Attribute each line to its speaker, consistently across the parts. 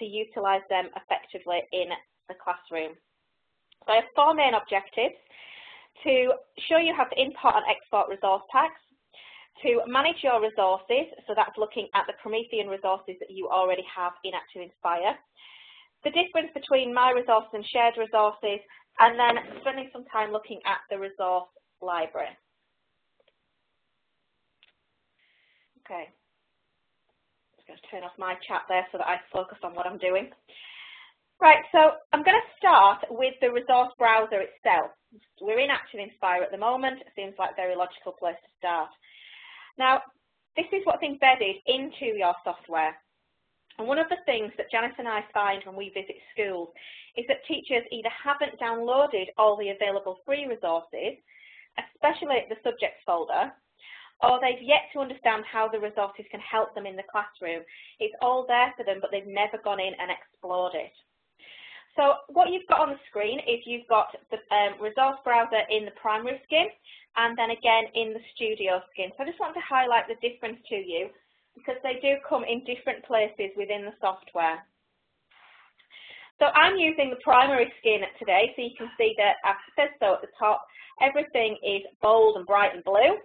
Speaker 1: to utilise them effectively in the classroom. So I have 4 main objectives: to show you how to import and export resource packs, to manage your resources, so that's looking at the Promethean resources that you already have in ActivInspire, the difference between my resources and shared resources, and then spending some time looking at the resource library. Okay, just going to turn off my chat there so that I focus on what I'm doing. Right, so I'm going to start with the resource browser itself. We're in ActivInspire at the moment. It seems like a very logical place to start. Now, this is what's embedded into your software. And one of the things that Janice and I find when we visit schools is that teachers either haven't downloaded all the available free resources, especially the subjects folder, or they've yet to understand how the resources can help them in the classroom. It's all there for them, but they've never gone in and explored it. So what you've got on the screen is you've got the resource browser in the primary skin, and then again in the studio skin. So I just want to highlight the difference to you, because they do come in different places within the software. So I'm using the primary skin today, so you can see that it says so at the top. Everything is bold and bright and blue.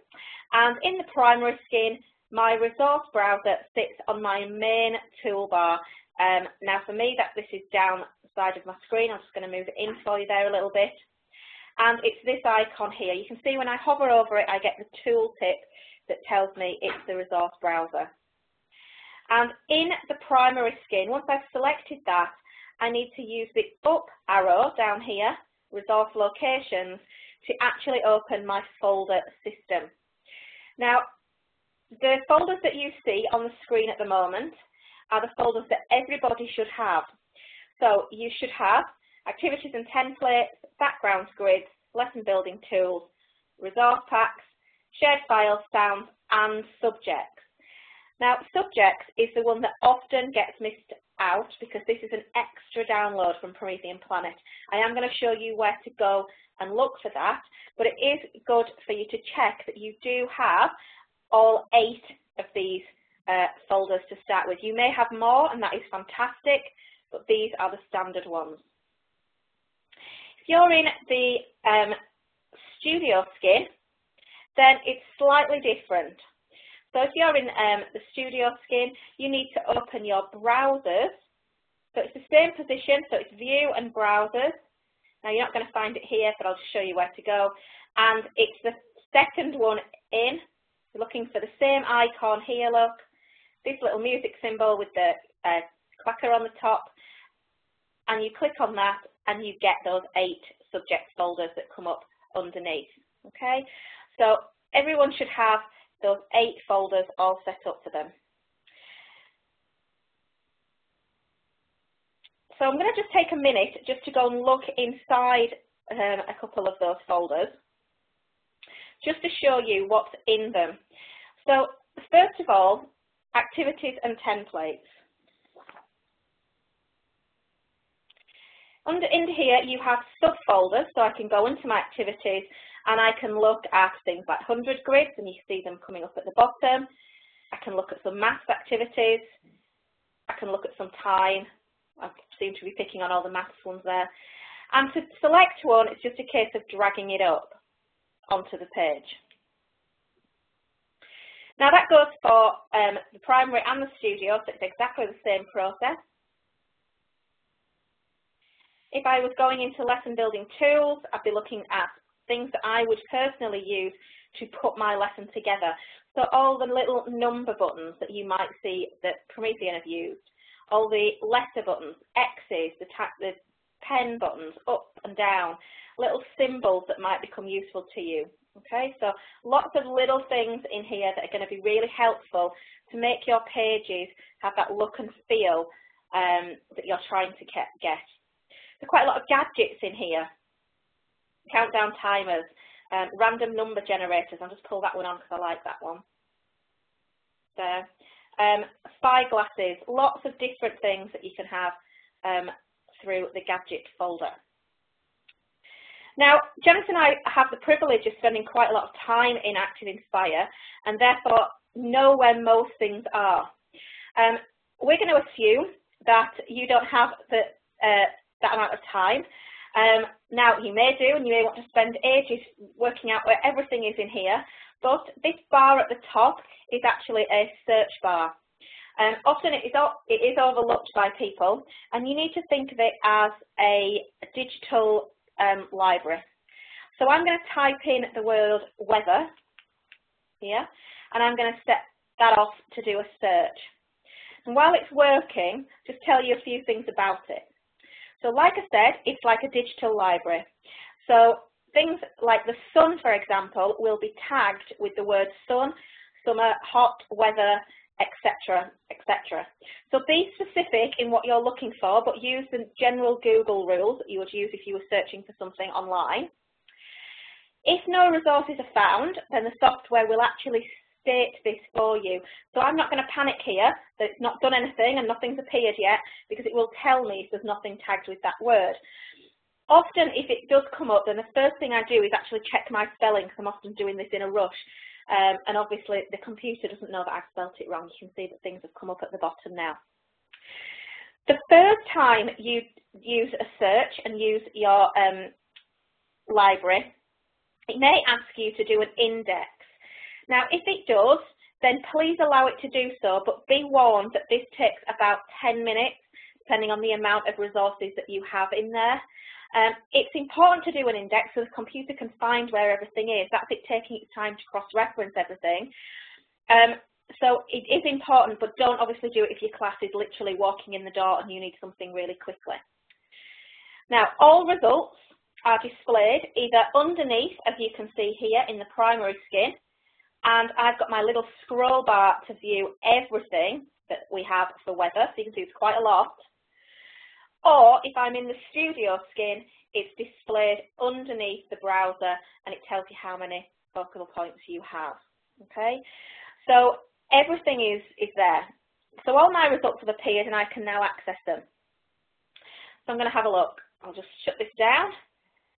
Speaker 1: And in the primary skin, my resource browser sits on my main toolbar. Now for me, this is down the side of my screen. I'm just going to move it in for you there a little bit. And it's this icon here. You can see when I hover over it, I get the tooltip that tells me it's the resource browser. And in the primary skin, once I've selected that, I need to use the up arrow down here, resource locations, to actually open my folder system. Now, the folders that you see on the screen at the moment are the folders that everybody should have. So you should have activities and templates, background grids, lesson building tools, resource packs, shared files, sounds, and subjects. Now, subjects is the one that often gets missed out because this is an extra download from Promethean Planet. I am going to show you where to go and look for that, but it is good for you to check that you do have all 8 of these folders to start with. You may have more, and that is fantastic, but these are the standard ones. If you're in the studio skin, then it's slightly different. So if you're in the studio skin, you need to open your browsers. So it's the same position, so it's view and browsers. Now you're not going to find it here, but I'll just show you where to go. And it's the second one in. You're looking for the same icon here, look. This little music symbol with the clacker on the top. And you click on that and you get those 8 subject folders that come up underneath. Okay, so everyone should have those 8 folders all set up for them. So I'm going to just take a minute just to go and look inside a couple of those folders, just to show you what's in them. So first of all, activities and templates. Under here you have subfolders, so I can go into my activities and I can look at things like 100 grids, and you see them coming up at the bottom. I can look at some maths activities. I can look at some time. I seem to be picking on all the maths ones there. And to select one, it's just a case of dragging it up onto the page. Now that goes for the primary and the studio, so it's exactly the same process. If I was going into lesson building tools, I'd be looking at things that I would personally use to put my lesson together. So all the little number buttons that you might see that Promethean have used, all the letter buttons, X's, the pen buttons, up and down, little symbols that might become useful to you. Okay, so lots of little things in here that are going to be really helpful to make your pages have that look and feel that you're trying to get. There are quite a lot of gadgets in here. Countdown timers, random number generators. I'll just pull that one on because I like that one. There. Spyglasses, lots of different things that you can have through the gadget folder. Now, Janice and I have the privilege of spending quite a lot of time in ActivInspire and therefore know where most things are. We're going to assume that you don't have that amount of time. Now, you may do, and you may want to spend ages working out where everything is in here, but this bar at the top is actually a search bar. Often it is overlooked by people, and you need to think of it as a digital library. So I'm going to type in the word weather here, and I'm going to set that off to do a search. And while it's working, just tell you a few things about it. So like I said, it's like a digital library. So things like the sun, for example, will be tagged with the word sun, summer, hot, weather, etc., etc. So be specific in what you're looking for, but use the general Google rules that you would use if you were searching for something online. If no resources are found, then the software will actually state this for you. So I'm not going to panic here that it's not done anything and nothing's appeared yet, because it will tell me if there's nothing tagged with that word. Often, if it does come up, then the first thing I do is actually check my spelling, because I'm often doing this in a rush. And obviously, the computer doesn't know that I've spelt it wrong. You can see that things have come up at the bottom now. The first time you use a search and use your library, it may ask you to do an index. Now, if it does, then please allow it to do so, but be warned that this takes about 10 minutes, depending on the amount of resources that you have in there. It's important to do an index so the computer can find where everything is. That's it taking its time to cross-reference everything. So it is important, but don't obviously do it if your class is literally walking in the door and you need something really quickly. Now, all results are displayed either underneath, as you can see here, in the primary skin, and I've got my little scroll bar to view everything that we have for weather, so you can see it's quite a lot. Or if I'm in the studio skin, it's displayed underneath the browser and it tells you how many focal points you have. Okay, so everything is there. So all my results have appeared and I can now access them. So I'm going to have a look. I'll just shut this down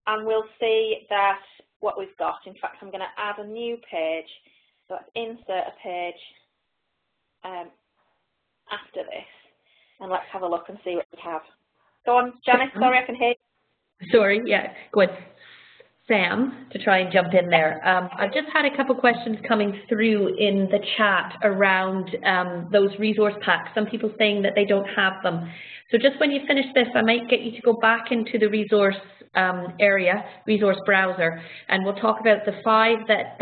Speaker 1: and we'll see that what we've got. In fact, I'm going to add a new page. So let's insert a page after this, and let's have a look and see what we have. Go on, Janice, sorry, I can hear you.
Speaker 2: Sorry, yeah, go ahead. Sam, to try and jump in there. I've just had a couple questions coming through in the chat around those resource packs. Some people saying that they don't have them. So just when you finish this, I might get you to go back into the resource area, resource browser, and we'll talk about the 5 that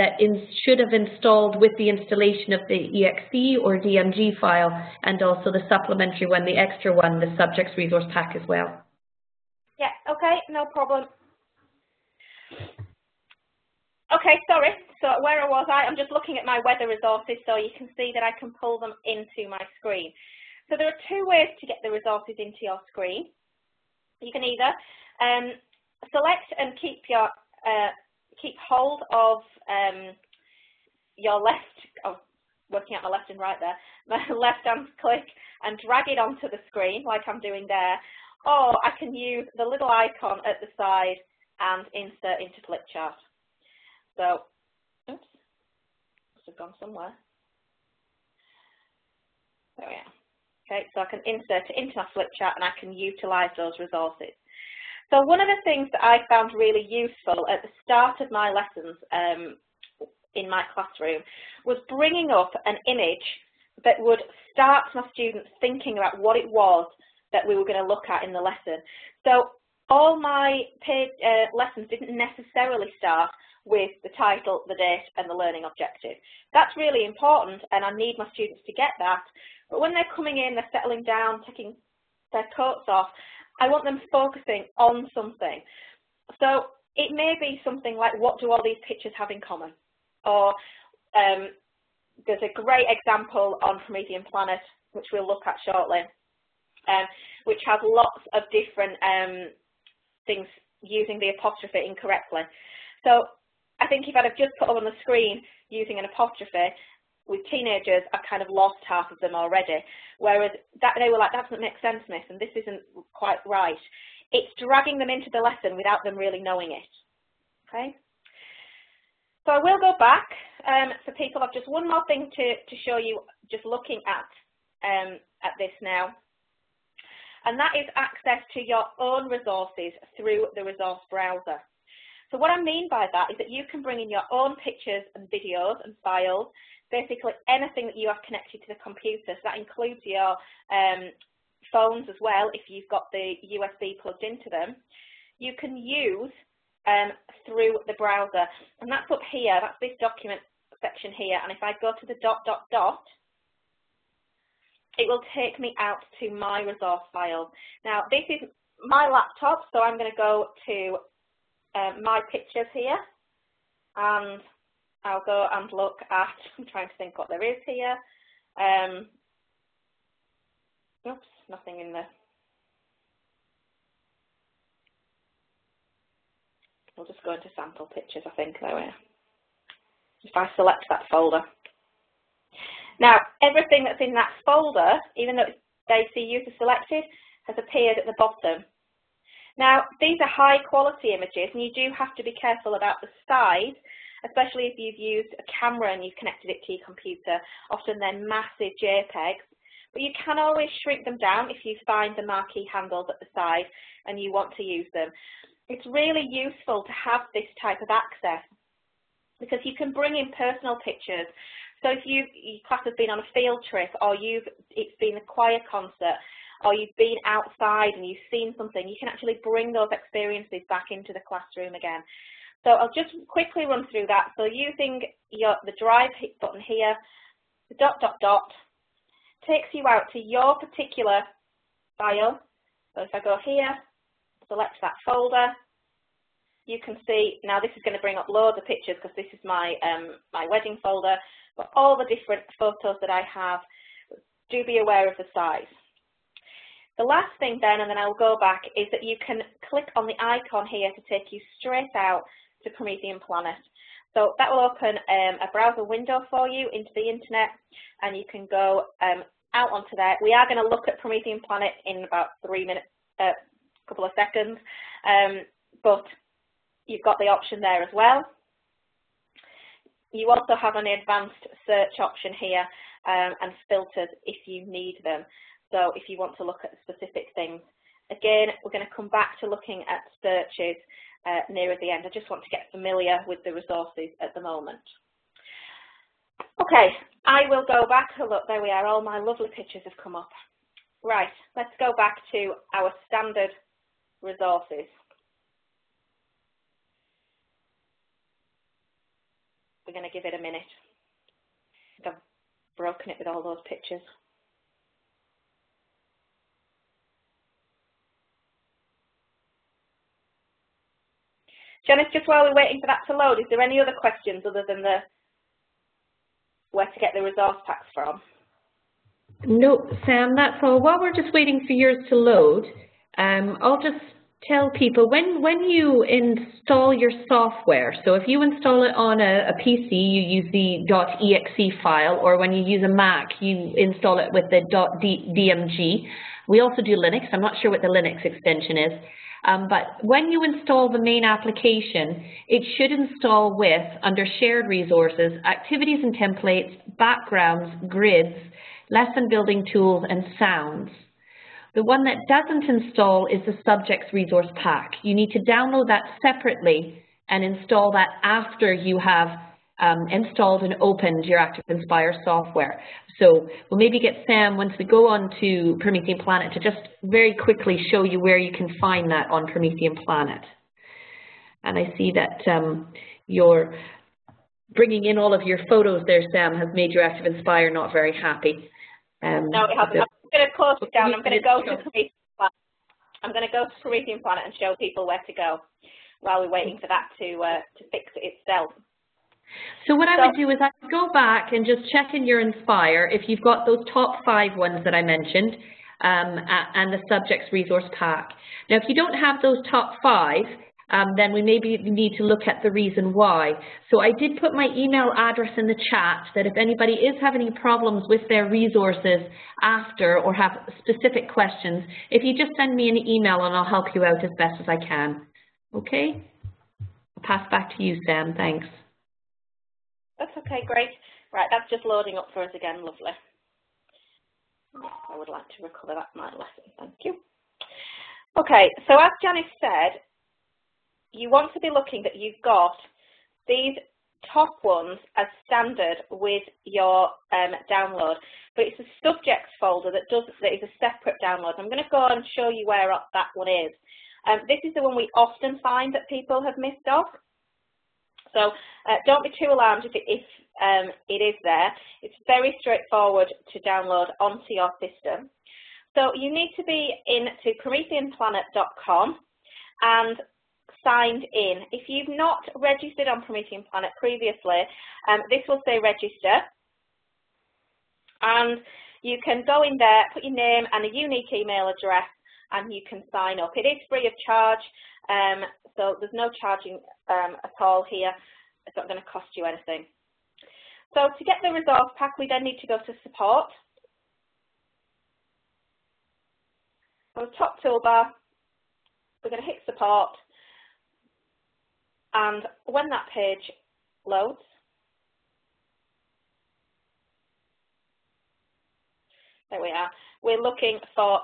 Speaker 2: should have installed with the installation of the EXE or DMG file, and also the supplementary one, the extra one, the subjects resource pack as well.
Speaker 1: Yeah, okay, no problem. Okay, sorry, so where was I? I'm just looking at my weather resources so you can see that I can pull them into my screen. So there are 2 ways to get the resources into your screen. You can either select and keep hold of your working out my left and right there, my left hand click and drag it onto the screen like I'm doing there, or I can use the little icon at the side and insert into flip chart. So, oops, must have gone somewhere. There we are. Okay, so I can insert it into my flip chart and I can utilize those resources. So one of the things that I found really useful at the start of my lessons in my classroom was bringing up an image that would start my students thinking about what it was that we were going to look at in the lesson. So all my lessons didn't necessarily start with the title, the date, and the learning objective. That's really important, and I need my students to get that. But when they're coming in, they're settling down, taking their coats off, I want them focusing on something. So it may be something like, what do all these pictures have in common? Or there's a great example on Promethean Planet, which we'll look at shortly, which has lots of different things using the apostrophe incorrectly. So I think if I'd have just put them on the screen using an apostrophe, with teenagers, I've kind of lost half of them already. Whereas they were like, that doesn't make sense, miss, and this isn't quite right. It's dragging them into the lesson without them really knowing it. Okay? So I will go back for people. I've just one more thing to show you, just looking at this now. and that is access to your own resources through the resource browser. So what I mean by that is that you can bring in your own pictures and videos and files, basically anything that you have connected to the computer. So that includes your phones as well, if you've got the USB plugged into them. You can use through the browser, and that's up here, that's this document section here, and if I go to the ... it will take me out to my resource files. Now this is my laptop, so I'm going to go to my pictures here, and I'll go and look at, I'm trying to think what there is here. Oops, nothing in there. We'll just go into sample pictures, I think, there we are. If I select that folder. Now, everything that's in that folder, even though they see user selected, has appeared at the bottom. Now, these are high quality images, and you do have to be careful about the size, especially if you've used a camera and you've connected it to your computer. Often they're massive JPEGs, but you can always shrink them down if you find the marquee handles at the side and you want to use them. It's really useful to have this type of access because you can bring in personal pictures. So if your class has been on a field trip, or it's been a choir concert, or you've been outside and you've seen something, you can actually bring those experiences back into the classroom again. So I'll just quickly run through that. So using the drive button here, the ... takes you out to your particular file. So if I go here, select that folder, you can see, now this is going to bring up loads of pictures because this is my, my wedding folder, but all the different photos that I have, do be aware of the size. The last thing then, and then I'll go back, is that you can click on the icon here to take you straight out to Promethean Planet. So that will open a browser window for you into the internet, and you can go out onto there. We are going to look at Promethean Planet in about 3 minutes, couple of seconds, but you've got the option there as well. You also have an advanced search option here and filters if you need them. So if you want to look at specific things. Again, we're going to come back to looking at searches nearer the end. I just want to get familiar with the resources at the moment. Okay, I will go back. Oh, look, there we are. All my lovely pictures have come up. Right, let's go back to our standard resources. We're going to give it a minute. I've broken it with all those pictures. Janice, just while we're waiting for that to load, is there any other questions other than the where to get the resource packs from?
Speaker 2: No, Sam, that's all. While we're just waiting for yours to load, I'll just tell people when you install your software, so if you install it on a PC, you use the .exe file, or when you use a Mac, you install it with the .dmg. We also do Linux. I'm not sure what the Linux extension is. But when you install the main application, it should install with, under shared resources, activities and templates, backgrounds, grids, lesson building tools, and sounds. The one that doesn't install is the subjects resource pack. You need to download that separately and install that after you have installed and opened your ActivInspire software. So we'll maybe get Sam, once we go on to Promethean Planet, to just very quickly show you where you can find that on Promethean Planet. And I see that you're bringing in all of your photos there, Sam, has made your ActivInspire not very happy.
Speaker 1: No, it hasn't. I'm going to close it down. I'm going to go to Promethean Planet. I'm going to go to Promethean Planet and show people where to go while we're waiting for that to fix it itself.
Speaker 2: So what I would do is I would go back and just check in your Inspire if you've got those top 5 ones that I mentioned and the subjects resource pack. Now, if you don't have those top 5, then we maybe need to look at the reason why. So I did put my email address in the chat that if anybody is having any problems with their resources after or have specific questions, if you just send me an email and I'll help you out as best as I can. Okay? I'll pass back to you, Sam. Thanks.
Speaker 1: That's okay, great. Right, that's just loading up for us again, lovely. Yes, I would like to recover that my lesson, thank you. Okay, so as Janice said, you want to be looking that you've got these top ones as standard with your download, but it's a subjects folder that is a separate download. I'm going to go and show you where that one is. This is the one we often find that people have missed off. So don't be too alarmed if it is there. It's very straightforward to download onto your system. So you need to be into PrometheanPlanet.com and signed in. If you've not registered on Promethean Planet previously, this will say register. And you can go in there, put your name and a unique email address, and you can sign up. It is free of charge, so there's no charging at all here. It's not going to cost you anything. So to get the resource pack, we then need to go to support. On the top toolbar, we're going to hit support, and when that page loads, there we are, we're looking for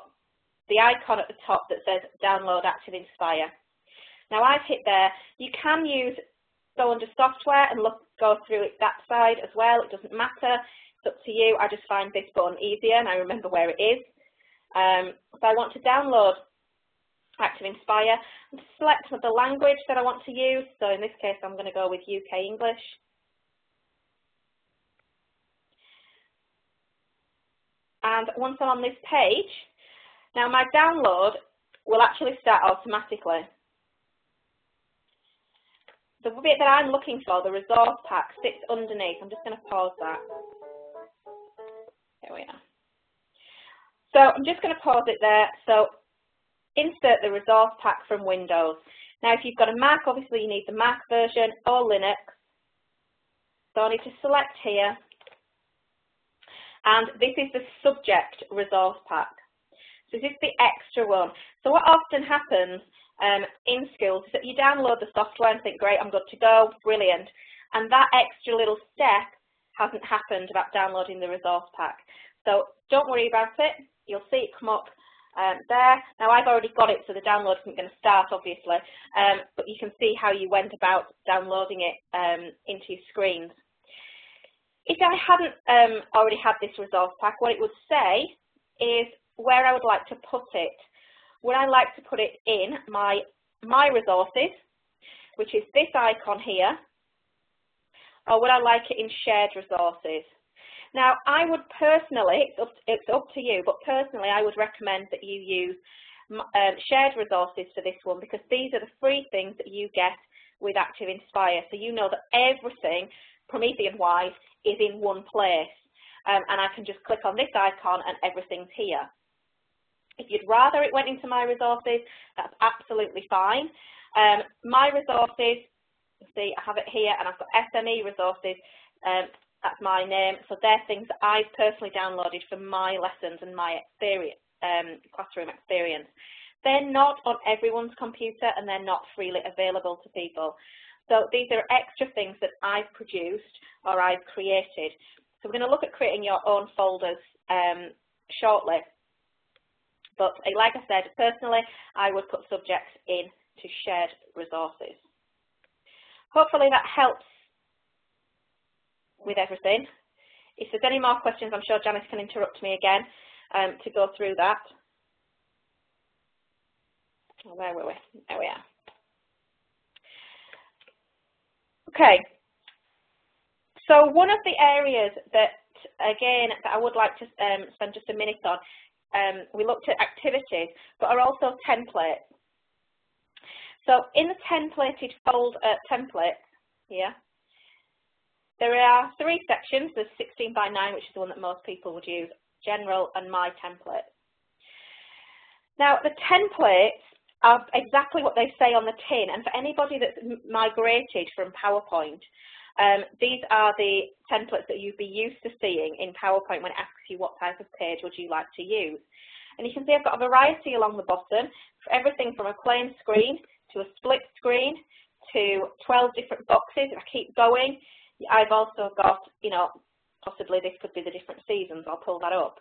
Speaker 1: the icon at the top that says Download ActivInspire. Now I've hit there. You can go under software and go through it that side as well. It doesn't matter. It's up to you. I just find this button easier and I remember where it is. So I want to download ActivInspire and select the language that I want to use. So in this case, I'm going to go with UK English. And once I'm on this page, now my download will actually start automatically. The bit that I'm looking for, the resource pack, sits underneath. I'm just going to pause that. There we are. So I'm just going to pause it there. So insert the resource pack from Windows. Now if you've got a Mac, obviously you need the Mac version or Linux. So I need to select here. And this is the subject resource pack. So this is the extra one. So what often happens in schools is that you download the software and think, great, I'm good to go, brilliant. And that extra little step hasn't happened about downloading the resource pack. So don't worry about it. You'll see it come up there. Now I've already got it, so the download isn't going to start, obviously. But you can see how you went about downloading it into your screens. If I hadn't already had this resource pack, what it would say is where I would like to put it. Would I like to put it in my resources, which is this icon here, or would I like it in shared resources? Now, I would personally, it's up to you, but personally I would recommend that you use shared resources for this one, because these are the free things that you get with ActivInspire. So you know that everything Promethean-wise is in one place, and I can just click on this icon and everything's here. If you'd rather it went into my resources, that's absolutely fine. My resources, you see I have it here, and I've got SME resources, that's my name. So they're things that I've personally downloaded from my lessons and my experience, classroom experience. They're not on everyone's computer and they're not freely available to people. So these are extra things that I've produced or I've created. So we're going to look at creating your own folders shortly. But like I said, personally, I would put subjects in to shared resources. Hopefully that helps with everything. If there's any more questions, I'm sure Janice can interrupt me again to go through that. Oh, where were we? There we are. Okay. So one of the areas that, again, that I would like to spend just a minute on, we looked at activities, but are also templates. So in the templated template here, there are 3 sections. There's 16 by 9, which is the one that most people would use, general and my template. Now the templates are exactly what they say on the tin, and for anybody that's migrated from PowerPoint, these are the templates that you'd be used to seeing in PowerPoint when it asks you what type of page would you like to use. And you can see I've got a variety along the bottom, for everything from a plain screen to a split screen to 12 different boxes. If I keep going, I've also got, you know, possibly this could be the different seasons. I'll pull that up.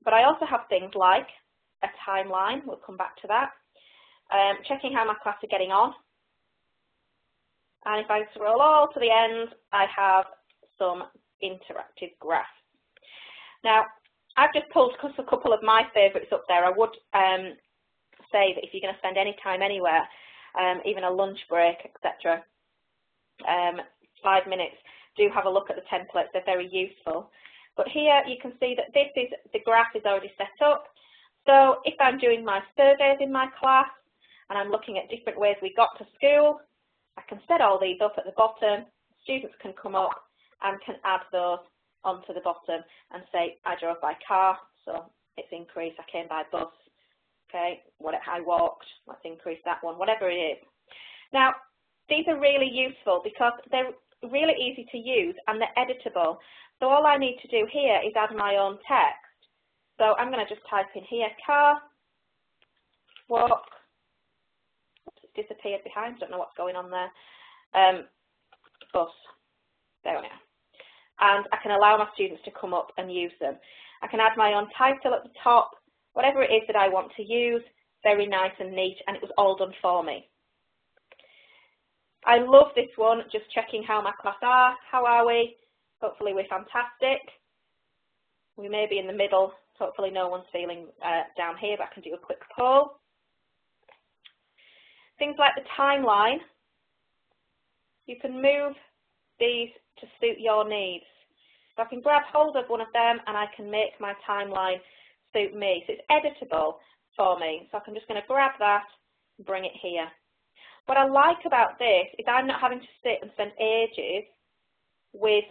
Speaker 1: But I also have things like a timeline. We'll come back to that. Checking how my class are getting on. And if I scroll all to the end, I have some interactive graphs. Now, I've just pulled a couple of my favourites up there. I would say that if you're going to spend any time anywhere, even a lunch break, etc., 5 minutes, do have a look at the templates. They're very useful. But here you can see that this is, the graph is already set up. So if I'm doing my surveys in my class and I'm looking at different ways we got to school, I can set all these up at the bottom. Students can come up and can add those onto the bottom and say, I drove by car, so it's increased. I came by bus. Okay, I walked, let's increase that one, whatever it is. Now, these are really useful because they're really easy to use and they're editable. So all I need to do here is add my own text. So I'm going to just type in here, car, walk, oops, it's disappeared behind, don't know what's going on there, bus, there we are. And I can allow my students to come up and use them. I can add my own title at the top, whatever it is that I want to use, very nice and neat, and it was all done for me. I love this one, just checking how my class are. How are we? Hopefully we're fantastic. We may be in the middle. Hopefully no one's feeling down here, but I can do a quick poll. Things like the timeline. You can move these to suit your needs. So I can grab hold of one of them and I can make my timeline suit me. So it's editable for me. So I'm just going to grab that and bring it here. What I like about this is I'm not having to sit and spend ages with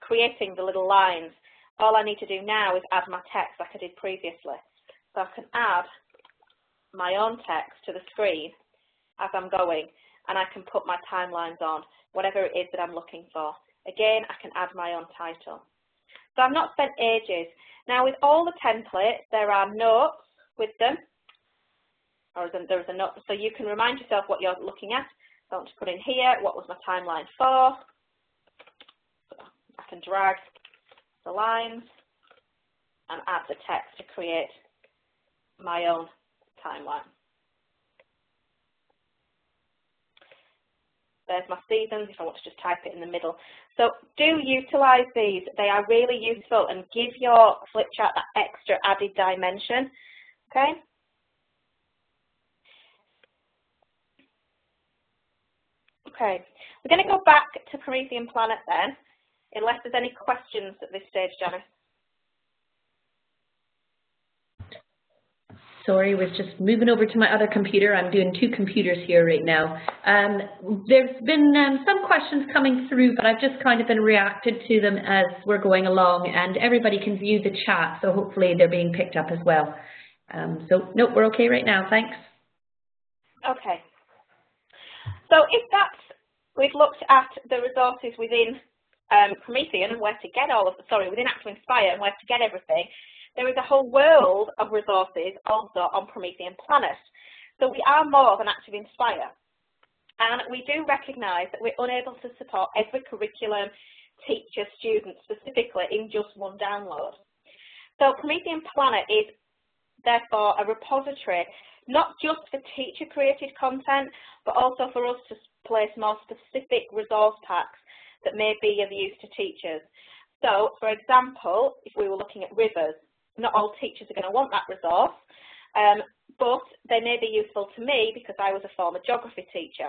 Speaker 1: creating the little lines. All I need to do now is add my text like I did previously. So I can add my own text to the screen as I'm going, and I can put my timelines on, whatever it is that I'm looking for. Again, I can add my own title. So I've not spent ages. Now with all the templates, there are notes with them. Or there's a note, so you can remind yourself what you're looking at. So I want to put in here, what was my timeline for? So I can drag the lines and add the text to create my own timeline. There's my seasons, if I want to just type it in the middle. So do utilise these. They are really useful and give your flip chart that extra added dimension. Okay? Okay, we're going to go back to Promethean Planet then, unless there's any questions at this stage, Janice.
Speaker 2: Sorry, was just moving over to my other computer. I'm doing two computers here right now. There's been some questions coming through, but I've just kind of been reacted to them as we're going along, and everybody can view the chat, so hopefully they're being picked up as well. So, nope, we're okay right now, thanks.
Speaker 1: Okay. So if we've looked at the resources within Promethean and where to get all of within ActivInspire and where to get everything, there is a whole world of resources also on Promethean Planet. So we are more than ActivInspire. And we do recognise that we're unable to support every curriculum, teacher, student specifically in just one download. So Promethean Planet is therefore a repository not just for teacher-created content, but also for us to place more specific resource packs that may be of use to teachers. So, for example, if we were looking at rivers, not all teachers are going to want that resource, but they may be useful to me because I was a former geography teacher.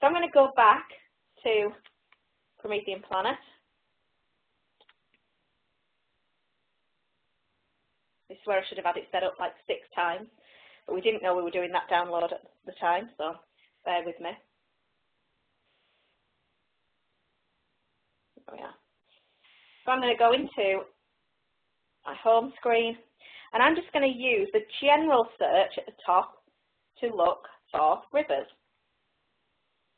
Speaker 1: So I'm going to go back to Promethean Planet. This is where I should have had it set up like 6 times. But we didn't know we were doing that download at the time, so bear with me. There we are. So I'm going to go into my home screen, and I'm just going to use the general search at the top to look for rivers.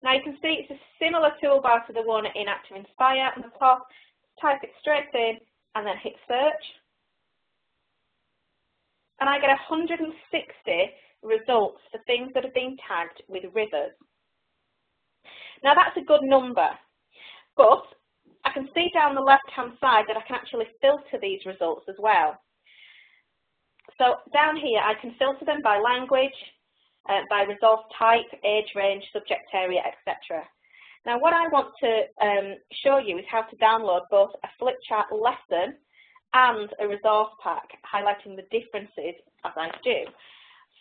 Speaker 1: Now you can see it's a similar toolbar to the one in ActivInspire on the top. Type it straight in and then hit search. And I get 160 results for things that have been tagged with rivers. Now that's a good number, but I can see down the left-hand side that I can actually filter these results as well. So down here, I can filter them by language, by resource type, age range, subject area, etc. Now, what I want to show you is how to download both a flipchart lesson and a resource pack, highlighting the differences as I do.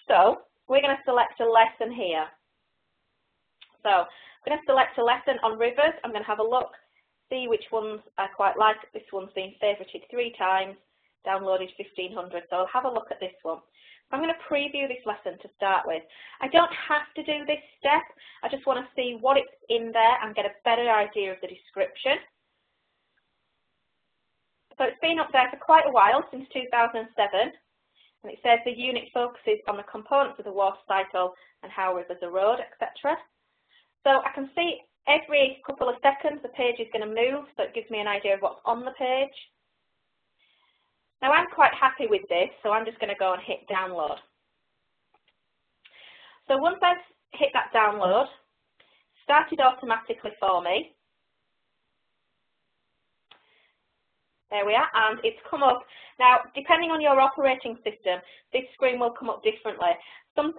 Speaker 1: So we're going to select a lesson here. So I'm going to select a lesson on rivers. I'm going to have a look, see which ones I quite like. This one's been favorited 3 times, downloaded 1,500, so I'll have a look at this one. I'm going to preview this lesson to start with. I don't have to do this step. I just want to see what it's in there and get a better idea of the description. So it's been up there for quite a while, since 2007, and it says the unit focuses on the components of the water cycle and how rivers erode, etc. So I can see every couple of seconds the page is going to move, so it gives me an idea of what's on the page. Now I'm quite happy with this, so I'm just going to go and hit download. So once I've hit that download, it started automatically for me. There we are, and it's come up. Now, depending on your operating system, this screen will come up differently. Some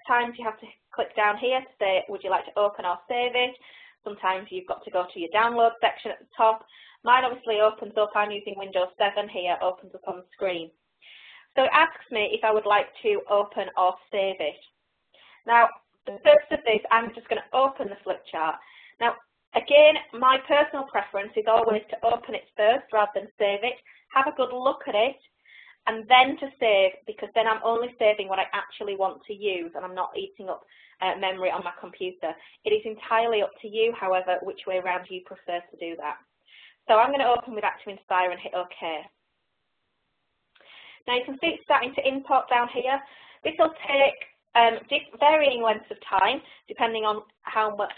Speaker 1: times you have to click down here to say, would you like to open or save it? Sometimes you've got to go to your download section at the top. Mine obviously opens up, I'm using Windows 7 here, opens up on the screen. So it asks me if I would like to open or save it. Now, the purpose of this, I'm just going to open the flip chart. Now, again, my personal preference is always to open it first rather than save it, have a good look at it, and then to save, because then I'm only saving what I actually want to use and I'm not eating up memory on my computer. It is entirely up to you, however, which way around you prefer to do that. So I'm going to open with ActivInspire and hit OK. Now you can see it's starting to import down here. This will take varying lengths of time, depending on how much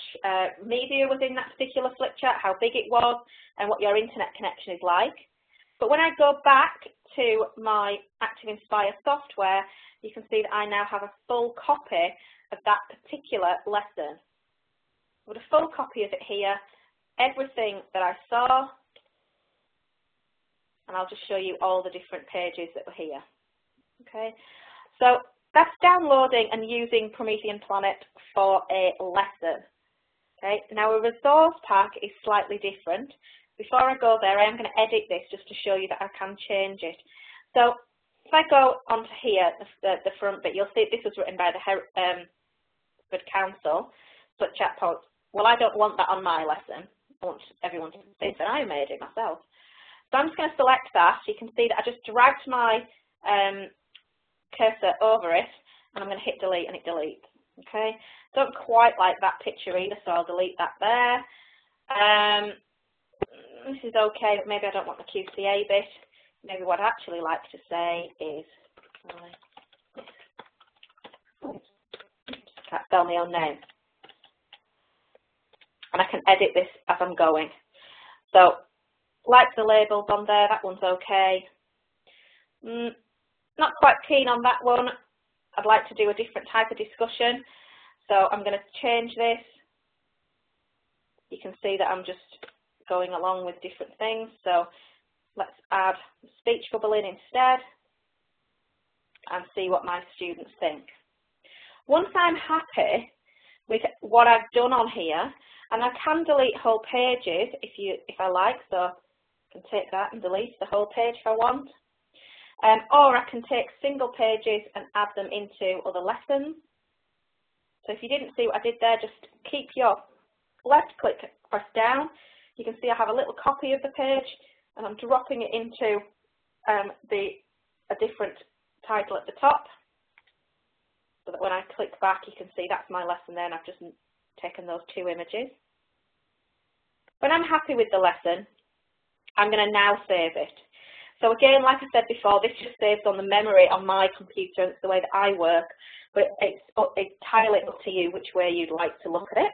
Speaker 1: media was in that particular flip chart, how big it was, and what your internet connection is like. But when I go back to my ActivInspire software, you can see that I now have a full copy of that particular lesson. With a full copy of it here, everything that I saw, and I'll just show you all the different pages that were here. Okay, so that's downloading and using Promethean Planet for a lesson. Okay, now a resource pack is slightly different. Before I go there, I am going to edit this just to show you that I can change it. So if I go onto here, the front bit, you'll see this was written by the Hereford Council, but chat pods. Well, I don't want that on my lesson. I want everyone to think that I made it myself. So I'm just going to select that. You can see that I just dragged my cursor over it, and I'm going to hit delete, and it deletes. Okay, don't quite like that picture either, so I'll delete that there. This is okay, but maybe I don't want the QCA bit. Maybe what I'd actually like to say is, can't spell my own name. And I can edit this as I'm going. So, like the labels on there, that one's okay. Not quite keen on that one. I'd like to do a different type of discussion. So I'm going to change this. You can see that I'm just going along with different things. So let's add speech bubble in instead and see what my students think. Once I'm happy with what I've done on here, and I can delete whole pages if I like, so I can take that and delete the whole page if I want. Or I can take single pages and add them into other lessons. So if you didn't see what I did there, just keep your left click pressed down. You can see I have a little copy of the page, and I'm dropping it into a different title at the top, so that when I click back, you can see that's my lesson there, and I've just taken those 2 images. When I'm happy with the lesson, I'm going to now save it. So again, like I said before, this just saves on the memory on my computer, and it's the way that I work, but it's entirely up to you which way you'd like to look at it.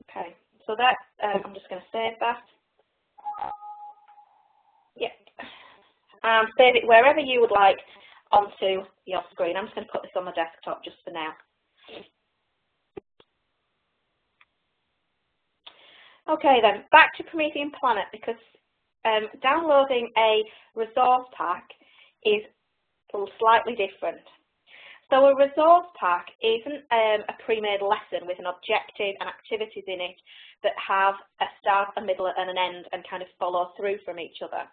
Speaker 1: Okay, so that, I'm just going to save that. Yep. And save it wherever you would like onto your screen. I'm just going to put this on my desktop just for now. Okay then, back to Promethean Planet, because downloading a resource pack is slightly different. So a resource pack isn't a pre-made lesson with an objective and activities in it that have a start, a middle and an end and kind of follow through from each other.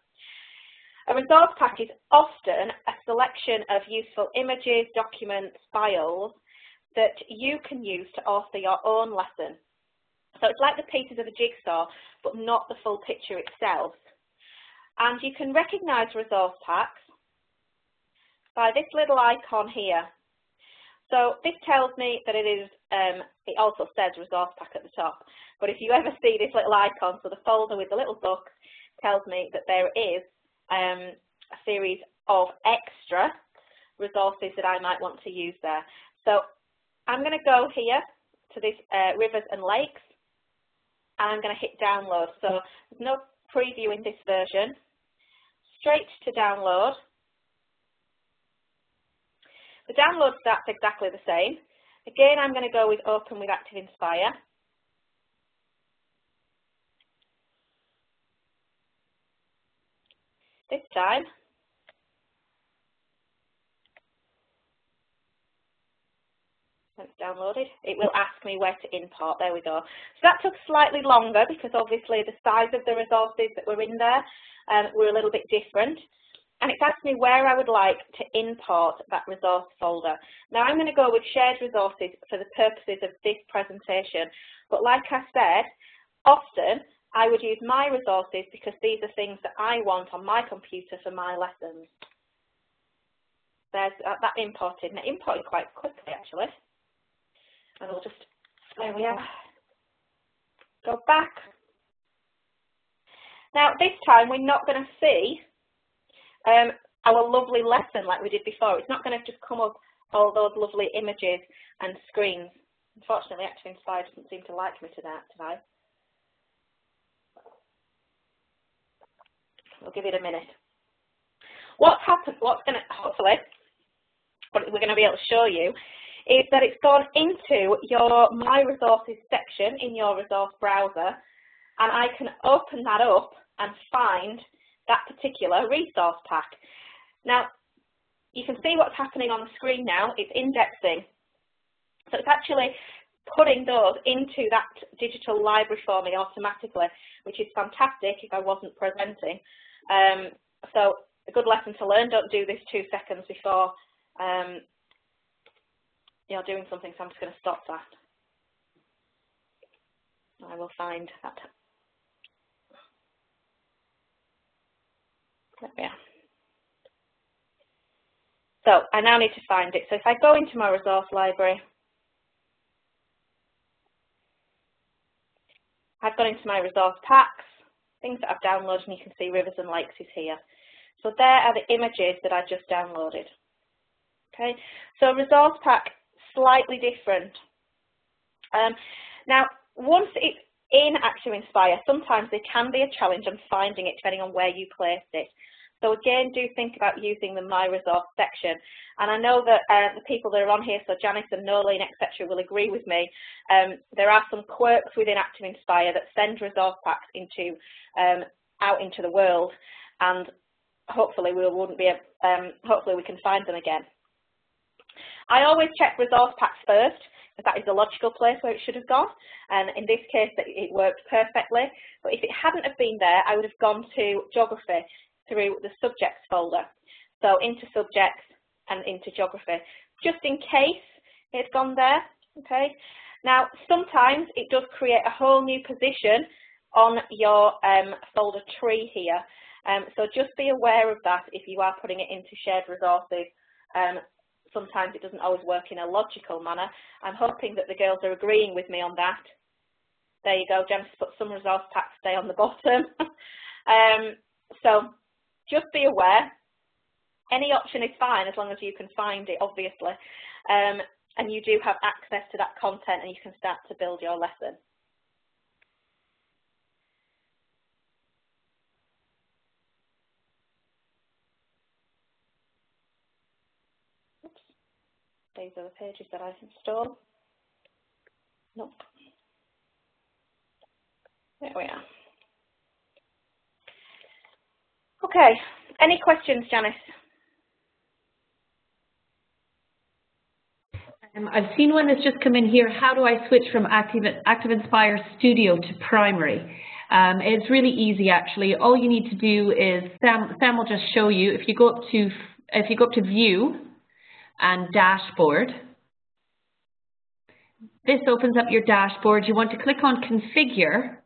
Speaker 1: A resource pack is often a selection of useful images, documents, files that you can use to author your own lesson. So it's like the pieces of a jigsaw, but not the full picture itself. And you can recognise resource packs by this little icon here. So this tells me that it is, it also says resource pack at the top, but if you ever see this little icon, so the folder with the little book tells me that there is a series of extra resources that I might want to use there. So I'm going to go here to this rivers and lakes, and I'm going to hit download. So there's no preview in this version. Straight to download. The download starts exactly the same. Again, I'm going to go with Open with ActivInspire. This time, when it's downloaded, it will ask me where to import. There we go. So that took slightly longer because obviously the size of the resources that were in there were a little bit different. And it's asked me where I would like to import that resource folder. Now I'm going to go with shared resources for the purposes of this presentation. But like I said, often I would use my resources because these are things that I want on my computer for my lessons. There's that imported, and it imported quite quickly actually. And we'll just, there we are, go back. Now this time we're not going to see our lovely lesson like we did before. It's not going to just come up all those lovely images and screens. Unfortunately, ActivInspire doesn't seem to like me today. We'll give it a minute. What's happened, what's going to, hopefully, what we're going to be able to show you is that it's gone into your My Resources section in your resource browser, and I can open that up and find that particular resource pack. Now, you can see what's happening on the screen now. It's indexing. So it's actually putting those into that digital library for me automatically, which is fantastic if I wasn't presenting. So a good lesson to learn, don't do this 2 seconds before you're doing something, so I'm just going to stop that. I will find that. There we are. So I now need to find it. So if I go into my resource library, I've gone into my resource packs, things that I've downloaded, and you can see rivers and lakes is here. So there are the images that I just downloaded. Okay, so resource pack, slightly different. Now, once it's in ActivInspire, sometimes there can be a challenge on finding it depending on where you placed it. So again, do think about using the My Resource section. And I know that the people that are on here, so Janice and Nolene, etc., will agree with me. There are some quirks within ActivInspire that send resource packs into out into the world, and hopefully hopefully we can find them again. I always check resource packs first, because that is the logical place where it should have gone, and in this case it worked perfectly. But if it hadn't have been there, I would have gone to geography through the subjects folder. So into subjects and into geography, just in case it's gone there. Okay. Now sometimes it does create a whole new position on your folder tree here. So just be aware of that if you are putting it into shared resources. Sometimes it doesn't always work in a logical manner. I'm hoping that the girls are agreeing with me on that. There you go, Janice put some resource packs stay on the bottom. So just be aware. Any option is fine as long as you can find it, obviously. And you do have access to that content and you can start to build your lesson. Oops. These are the pages that I've installed. Nope. There we are. Okay, any questions, Janice?
Speaker 2: I've seen one that's just come in here. How do I switch from ActivInspire Studio to Primary? It's really easy, actually. All you need to do is Sam will just show you. If you go up to View and Dashboard, this opens up your dashboard. You want to click on Configure,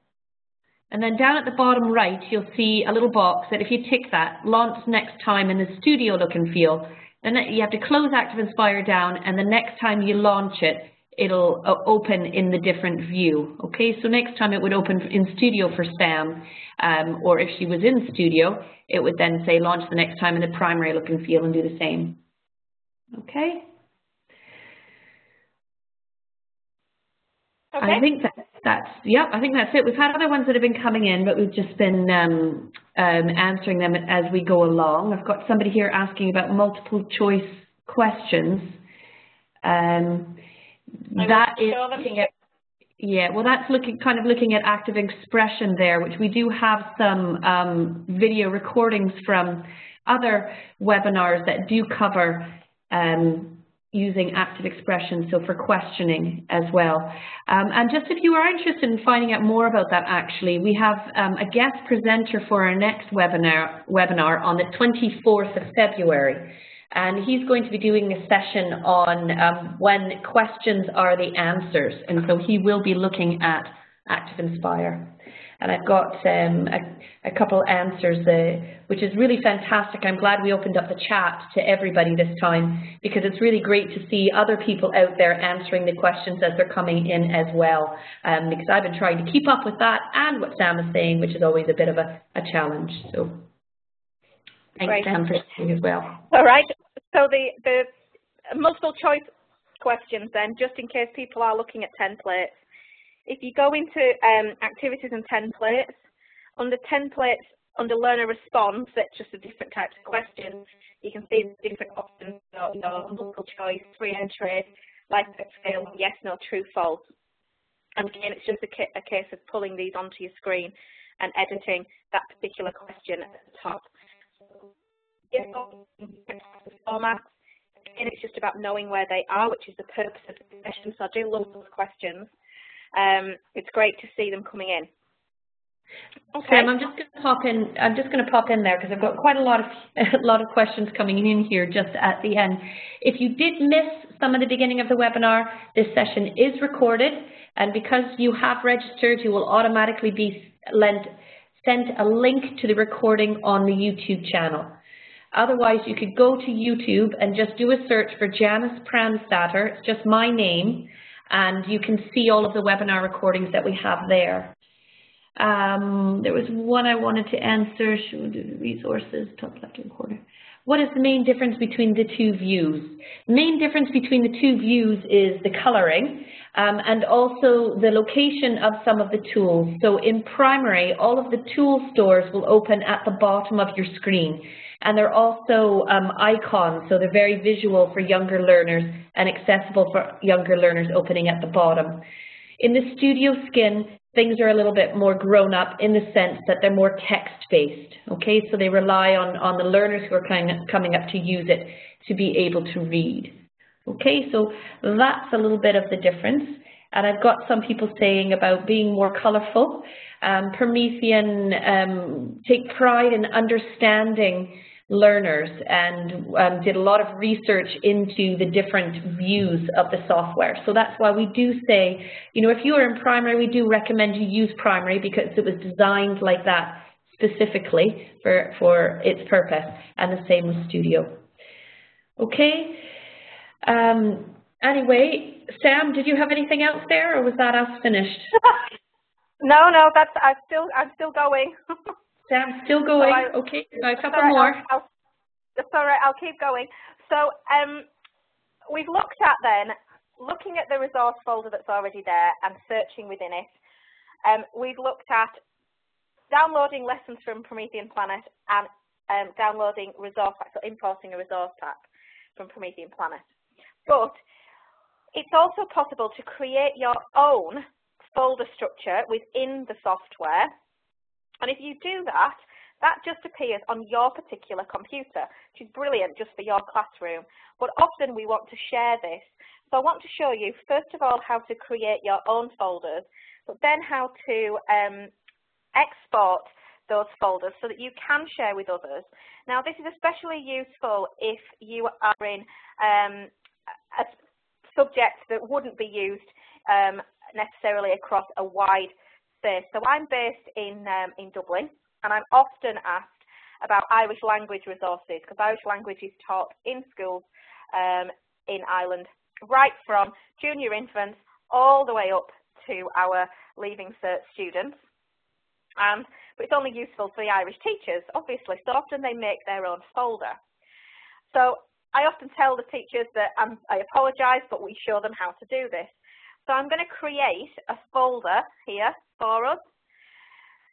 Speaker 2: and then down at the bottom right, you'll see a little box that if you tick that, launch next time in the Studio look and feel. Then you have to close ActivInspire down, and the next time you launch it, it'll open in the different view. Okay, so next time it would open in Studio for Sam, or if she was in Studio, it would then say launch the next time in the primary look and feel and do the same. Okay.
Speaker 1: Okay.
Speaker 2: I think I think that's it. We've had other ones that have been coming in, but we've just been answering them as we go along. I've got somebody here asking about multiple choice questions. That is looking at, yeah, well, that's kind of looking at active expression there, which we do have some video recordings from other webinars that do cover using active expression, so for questioning as well. And just if you are interested in finding out more about that, actually, we have a guest presenter for our next webinar on the 24th of February. And he's going to be doing a session on when questions are the answers. And so he will be looking at ActivInspire. And I've got a couple answers, which is really fantastic. I'm glad we opened up the chat to everybody this time, because it's really great to see other people out there answering the questions as they're coming in as well. Because I've been trying to keep up with that and what Sam is saying, which is always a bit of a challenge. So thanks, Sam, for sharing as well.
Speaker 1: All right. So the multiple choice questions then, just in case people are looking at templates. If you go into activities and templates, under templates, under learner response, that's just the different types of questions. You can see the different options, you know, multiple choice, free entry, life scale, yes, no, true, false. And again, it's just a case of pulling these onto your screen and editing that particular question at the top. Format. Again, it's just about knowing where they are, which is the purpose of the session. So I do love those questions. It's great to see them coming in. Okay.
Speaker 2: Sam, I'm just going to pop in there because I've got quite a lot of questions coming in here just at the end. If you did miss some of the beginning of the webinar, this session is recorded, and because you have registered, you will automatically be sent a link to the recording on the YouTube channel. Otherwise, you could go to YouTube and just do a search for Janice Pranstatter. It's just my name, and you can see all of the webinar recordings that we have there. There was one I wanted to answer. Resources, top left-hand corner. What is the main difference between the two views? The main difference between the two views is the coloring and also the location of some of the tools. So in primary, all of the tool stores will open at the bottom of your screen. And they're also icons, so they're very visual for younger learners and accessible for younger learners, opening at the bottom. In the Studio Skin, things are a little bit more grown up in the sense that they're more text-based, okay? So they rely on the learners who are coming up to use it to be able to read. Okay, so that's a little bit of the difference. And I've got some people saying about being more colorful. Promethean take pride in understanding learners and did a lot of research into the different views of the software. So that's why we do say, you know, if you are in primary, we do recommend you use primary because it was designed like that specifically for its purpose, and the same with Studio. Okay. Anyway, Sam, did you have anything else there, or was that us finished?
Speaker 1: No, that's I'm still going.
Speaker 2: Sam's still going. Okay, a couple more.
Speaker 1: That's all right. I'll keep going. So we've looked at then, looking at the resource folder that's already there and searching within it. We've looked at downloading lessons from Promethean Planet and downloading resource packs, so importing a resource pack from Promethean Planet. But it's also possible to create your own folder structure within the software. And if you do that, that just appears on your particular computer, which is brilliant just for your classroom. But often we want to share this. So I want to show you, first of all, how to create your own folders, but then how to export those folders so that you can share with others. Now, this is especially useful if you are in a subject that wouldn't be used necessarily across a wide space. So I'm based in Dublin, and I'm often asked about Irish language resources, because Irish language is taught in schools in Ireland, right from junior infants all the way up to our Leaving Cert students. But it's only useful for the Irish teachers, obviously, so often they make their own folder. So I often tell the teachers that I apologise, but we show them how to do this. So I'm going to create a folder here for us.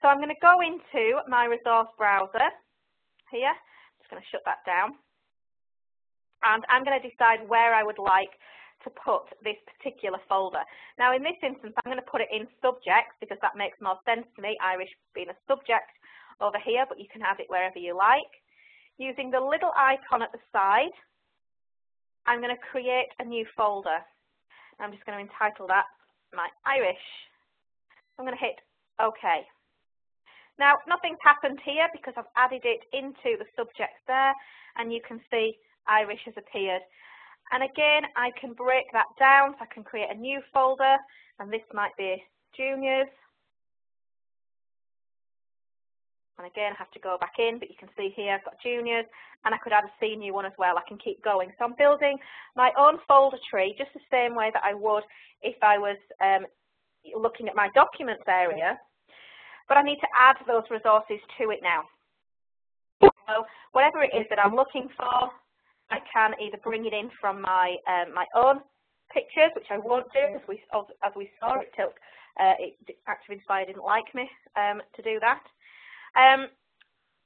Speaker 1: So I'm going to go into my resource browser here. I'm just going to shut that down. And I'm going to decide where I would like to put this particular folder. Now, in this instance, I'm going to put it in subjects because that makes more sense to me, Irish being a subject over here, but you can have it wherever you like. Using the little icon at the side, I'm going to create a new folder. I'm just going to entitle that My Irish. I'm going to hit OK. Now, nothing's happened here because I've added it into the subjects there, and you can see Irish has appeared. And again, I can break that down, so I can create a new folder, and this might be juniors. And again, I have to go back in, but you can see here I've got juniors, and I could add a senior one as well. I can keep going. So I'm building my own folder tree just the same way that I would if I was looking at my documents area, but I need to add those resources to it now. So whatever it is that I'm looking for, I can either bring it in from my my own pictures, which I won't do, as we saw. ActivInspire didn't like me to do that.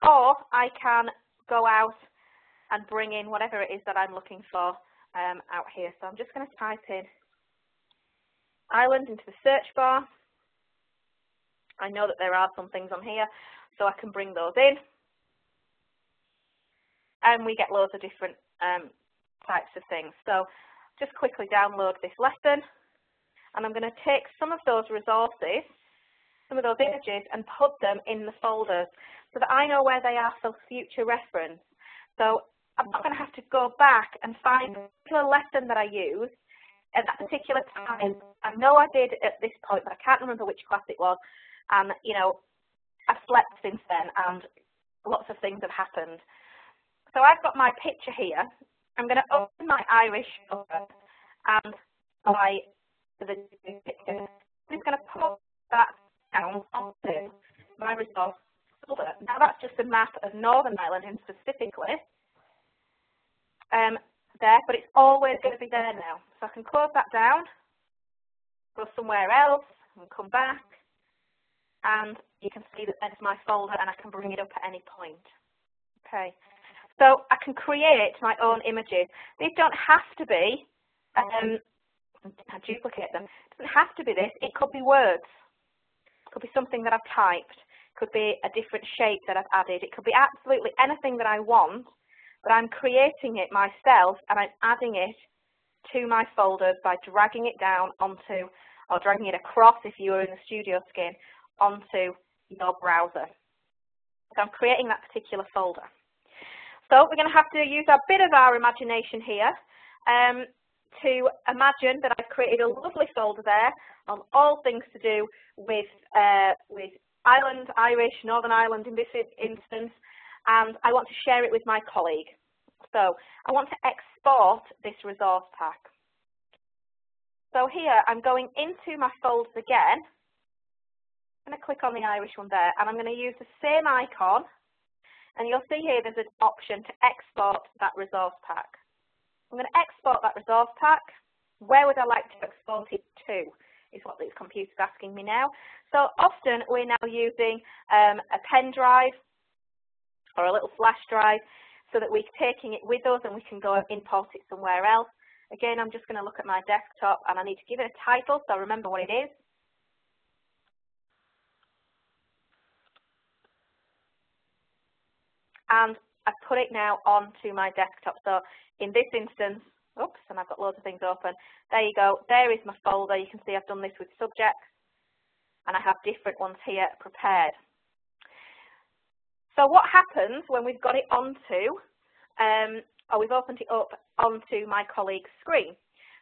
Speaker 1: Or I can go out and bring in whatever it is that I'm looking for out here. So I'm just going to type in Ireland into the search bar. I know that there are some things on here, so I can bring those in. And we get loads of different types of things. So just quickly download this lesson, and I'm going to take some of those resources, some of those images, and put them in the folders so that I know where they are for future reference. So I'm not going to have to go back and find a particular lesson that I used at that particular time. I know I did at this point, but I can't remember which class it was. And, you know, I've slept since then, and lots of things have happened. So I've got my picture here. I'm going to open my Irish folder and the picture. I'm just going to put that down onto my resource folder. Now that's just a map of Northern Ireland, and specifically there, but it's always going to be there now. So I can close that down, go somewhere else, and come back, and you can see that there's my folder, and I can bring it up at any point. Okay. So I can create my own images. These don't have to be, I duplicate them. It doesn't have to be this. It could be words. It could be something that I've typed. It could be a different shape that I've added. It could be absolutely anything that I want, but I'm creating it myself, and I'm adding it to my folders by dragging it down onto, or dragging it across if you were in the studio skin, onto your browser. So I'm creating that particular folder. So we're going to have to use a bit of our imagination here to imagine that I've created a lovely folder there on all things to do with Ireland, Irish, Northern Ireland in this instance, and I want to share it with my colleague. So I want to export this resource pack. So here I'm going into my folders again. I'm going to click on the Irish one there, and I'm going to use the same icon. And you'll see here there's an option to export that resource pack. I'm going to export that resource pack. Where would I like to export it to, is what this computer's asking me now. So often we're now using a pen drive or a little flash drive so that we're taking it with us and we can go and import it somewhere else. Again, I'm just going to look at my desktop, and I need to give it a title so I remember what it is. and I put it now onto my desktop. So in this instance, oops, and I've got loads of things open. There you go. There is my folder. You can see I've done this with subjects, and I have different ones here prepared. So what happens when we've got it onto, or we've opened it up onto my colleague's screen?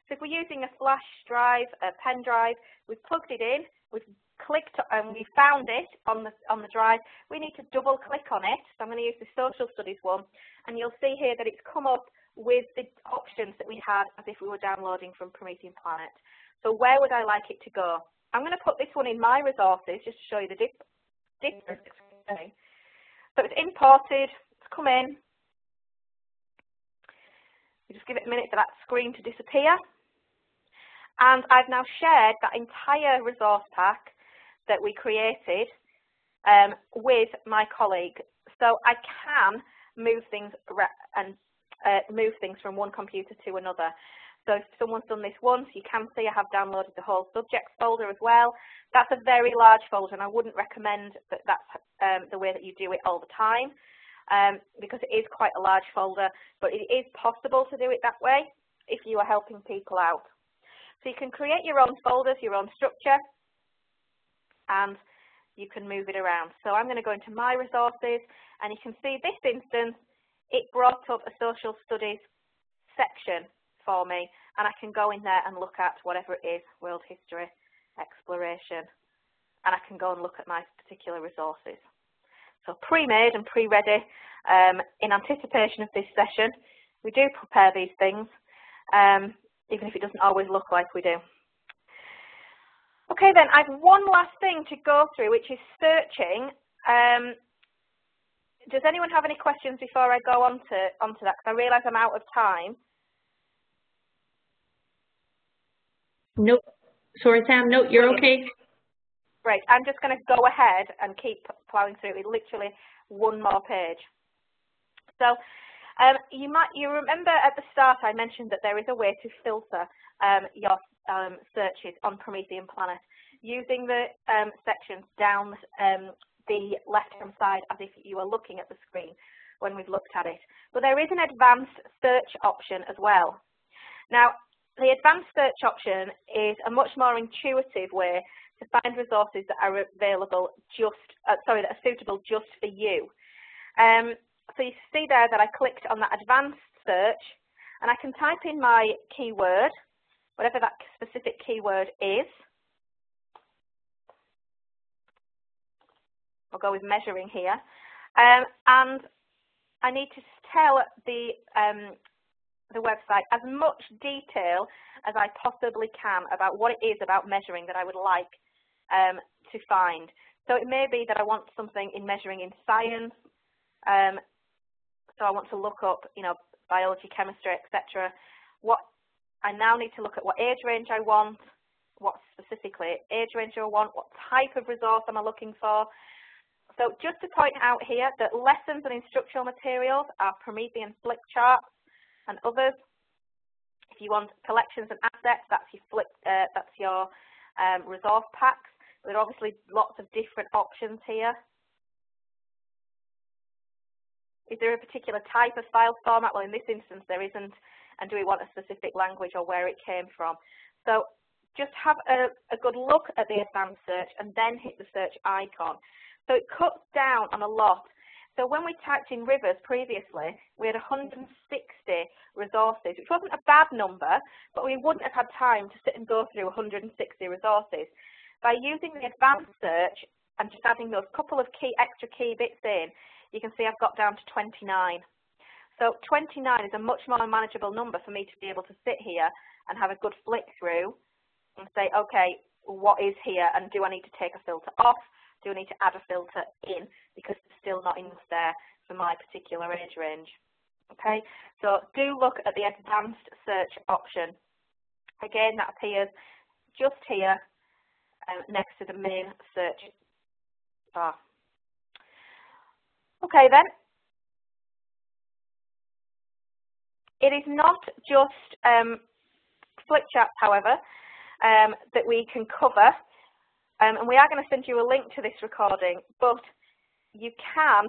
Speaker 1: So if we're using a flash drive, a pen drive, we've plugged it in, we've clicked and we found it on the drive, we need to double click on it. So I'm going to use the social studies one, and you'll see here that it's come up with the options that we had as if we were downloading from Promethean Planet. So where would I like it to go? I'm going to put this one in my resources just to show you the difference. So it's imported, it's come in. We just give it a minute for that screen to disappear. And I've now shared that entire resource pack that we created with my colleague. So I can move things from one computer to another. So if someone's done this once, you can see I have downloaded the whole subjects folder as well. That's a very large folder, and I wouldn't recommend that that's the way that you do it all the time, because it is quite a large folder, but it is possible to do it that way if you are helping people out. So you can create your own folders, your own structure, and you can move it around. So I'm going to go into my resources, and you can see this instance, it brought up a social studies section for me, and I can go in there and look at whatever it is, world history, exploration, and I can go and look at my particular resources. So pre-made and pre-ready in anticipation of this session. We do prepare these things, even if it doesn't always look like we do. Okay then, I have one last thing to go through, which is searching. Does anyone have any questions before I go on to that? Because I realise I'm out of time.
Speaker 2: Nope. Sorry, Sam. No, you're okay.
Speaker 1: Great. I'm just going to go ahead and keep plowing through with literally one more page. So you remember at the start I mentioned that there is a way to filter your searches on Promethean Planet using the sections down the left-hand side as if you are looking at the screen when we've looked at it. But there is an advanced search option as well. Now, the advanced search option is a much more intuitive way to find resources that are available that are suitable just for you. So you see there that I clicked on that advanced search, and I can type in my keyword, whatever that specific keyword is. I'll go with measuring here, and I need to tell the website as much detail as I possibly can about what it is about measuring that I would like to find. So it may be that I want something in measuring in science, so I want to look up, biology, chemistry, etc. What I now need to look at what age range I want, what specifically age range I want, what type of resource am I looking for. So just to point out here that lessons and instructional materials are Promethean flip charts and others. If you want collections and assets, that's your resource packs. There are obviously lots of different options here. Is there a particular type of file format? Well, in this instance, there isn't. And do we want a specific language or where it came from? So just have a good look at the advanced search and then hit the search icon. So it cuts down on a lot. So when we typed in rivers previously, we had 160 resources, which wasn't a bad number, but we wouldn't have had time to sit and go through 160 resources. By using the advanced search and just adding those couple of extra key bits in, you can see I've got down to 29. So 29 is a much more manageable number for me to be able to sit here and have a good flick through and say, okay, what is here, and do I need to take a filter off? Do I need to add a filter in because there's still not enough there for my particular age range? Okay, so do look at the advanced search option. Again, that appears just here next to the main search bar. Okay then. It is not just flip charts, however, that we can cover. And we are going to send you a link to this recording, but you can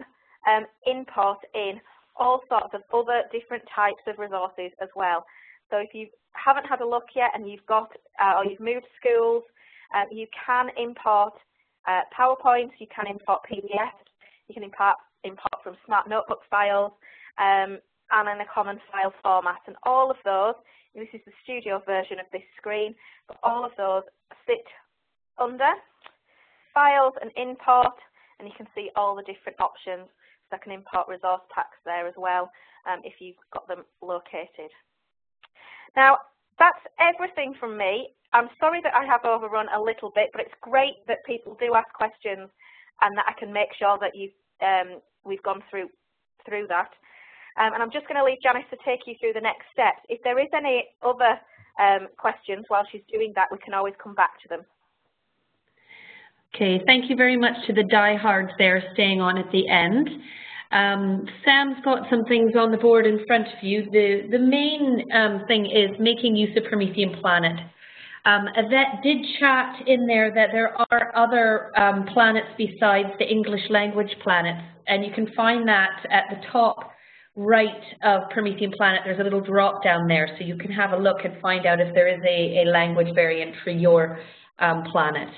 Speaker 1: import in all sorts of other different types of resources as well. So if you haven't had a look yet and you've got, or you've moved schools, you can import PowerPoints, you can import PDFs, you can import from Smart Notebook files, and in a common file format. And all of those, this is the studio version of this screen, but all of those sit under Files and Import, and you can see all the different options. So I can import resource packs there as well, if you've got them located. Now, that's everything from me. I'm sorry that I have overrun a little bit, but it's great that people do ask questions and that I can make sure that we've gone through that. And I'm just going to leave Janice to take you through the next steps. If there is any other questions while she's doing that, we can always come back to them.
Speaker 2: Okay, thank you very much to the diehards there staying on at the end. Sam's got some things on the board in front of you. The main thing is making use of Promethean Planet. Yvette did chat in there that there are other planets besides the English language planets, and you can find that at the top right of Promethean Planet. There's a little drop down there, so you can have a look and find out if there is a language variant for your planet.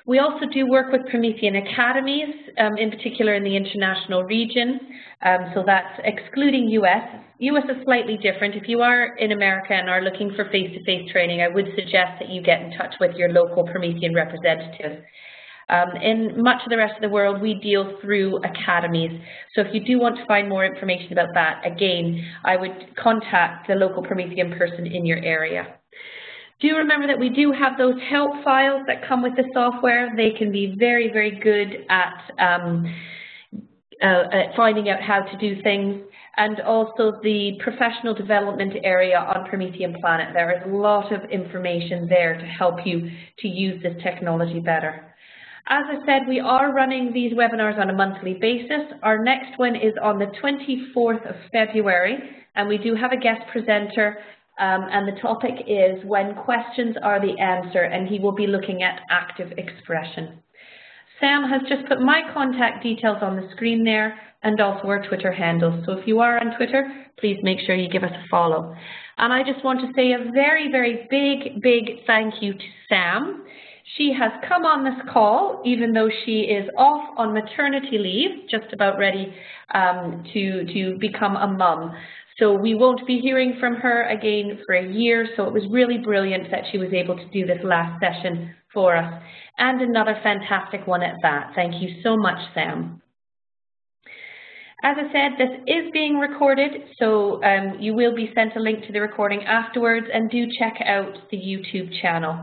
Speaker 2: We also do work with Promethean academies, in particular in the international region, so that's excluding US. US is slightly different. If you are in America and are looking for face-to-face training, I would suggest that you get in touch with your local Promethean representative. In much of the rest of the world, we deal through academies. So if you do want to find more information about that, again, I would contact the local Promethean person in your area. Do remember that we do have those help files that come with the software. They can be very, very good at finding out how to do things. And also the professional development area on Promethean Planet. There is a lot of information there to help you to use this technology better. As I said, we are running these webinars on a monthly basis. Our next one is on the 24th of February, and we do have a guest presenter. And the topic is when questions are the answer, and he will be looking at active expression. Sam has just put my contact details on the screen there and also our Twitter handles. So if you are on Twitter, please make sure you give us a follow. And I just want to say a very, very big thank you to Sam. She has come on this call, even though she is off on maternity leave, just about ready to become a mum. So we won't be hearing from her again for a year, so it was really brilliant that she was able to do this last session for us. And another fantastic one at that. Thank you so much, Sam. As I said, this is being recorded, so you will be sent a link to the recording afterwards, and do check out the YouTube channel.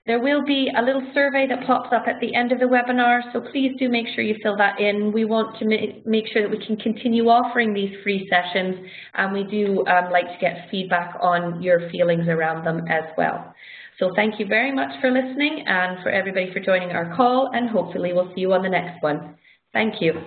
Speaker 2: There will be a little survey that pops up at the end of the webinar, so please do make sure you fill that in. We want to make sure that we can continue offering these free sessions, and we do like to get feedback on your feelings around them as well. So thank you very much for listening and for everybody for joining our call, and hopefully we'll see you on the next one. Thank you.